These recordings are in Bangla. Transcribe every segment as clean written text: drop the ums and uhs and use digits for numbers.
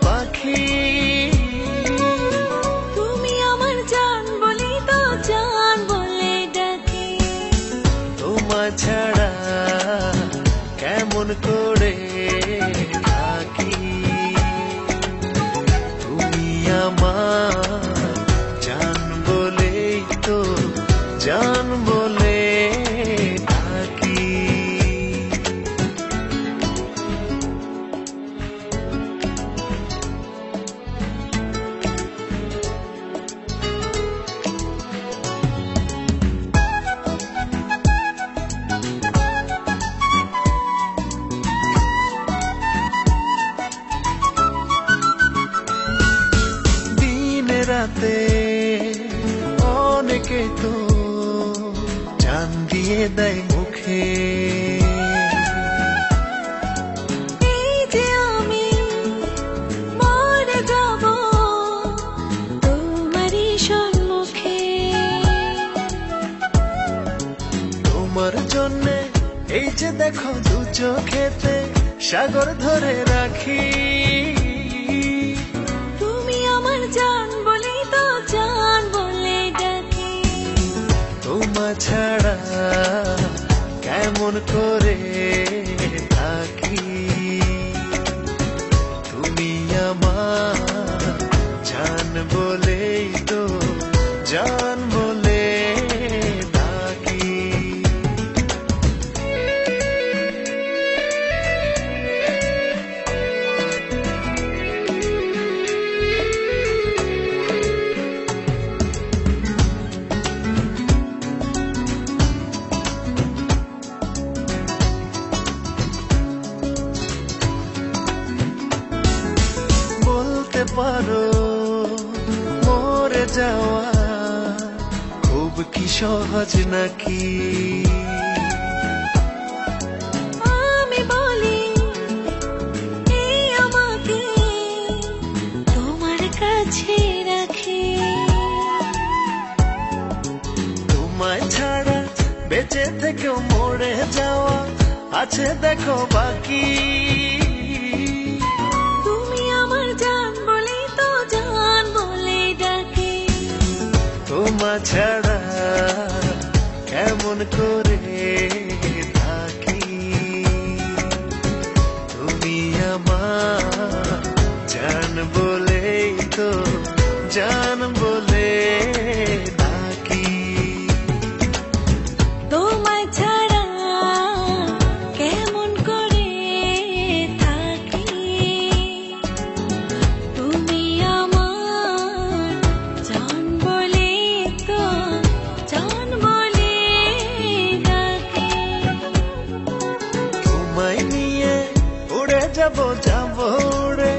পাখি। তুমি আমার জান বলি তো জান বলে ডাকি। তোমার ছাড়া কেমন করে থাকি। তুমি আমার জান বলেই তো জান বলে থাকি। রাতে অনেকে তো জান দিয়ে দেয় মুখে। এই যে আমি মরে যাব তোমারই সম্মুখে। তোমার জন্যে এই যে দেখো দু চোখেতে সাগর ধরে রাখি। তুমি আমার জান বলি তো জান বলে ডাকি। তোমার ছাড়া কেমন করে থাকি। তুমি আমার জান বলেই তো জান বলে থাকি। বলতে পারো মরে যাওয়া খুব কি সহজ নাকি। আমি বলি এই আমাকে তোমার কাছে রাখি। তোমায় ছাড়া বেঁচে থেকেও মরে যাওয়া আছে দেখো বাকি। তুমি আমার জান বলি তো জান বলে ডাকি। তোমার ছাড়া কেমন করে থাকি। তুমি আমার জান বলেই তো জান বলে থাকি। তোমায় ছাড়া কেমন করে থাকি। তুমি আমার জান বলে তো জান বলে ডাকি। তোমায় নিয়ে উড়ে যাব যাব উড়ে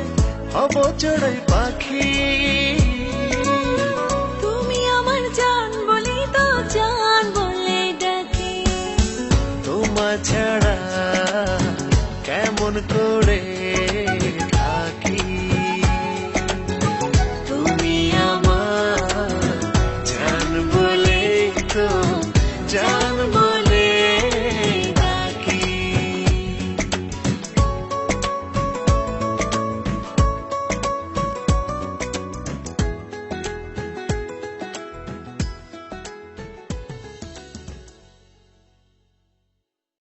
হব চড়াই পাখি। তুমি আমার জান বলি তো জান বলে ডাকি। তোমার ছাড়া কেমন করে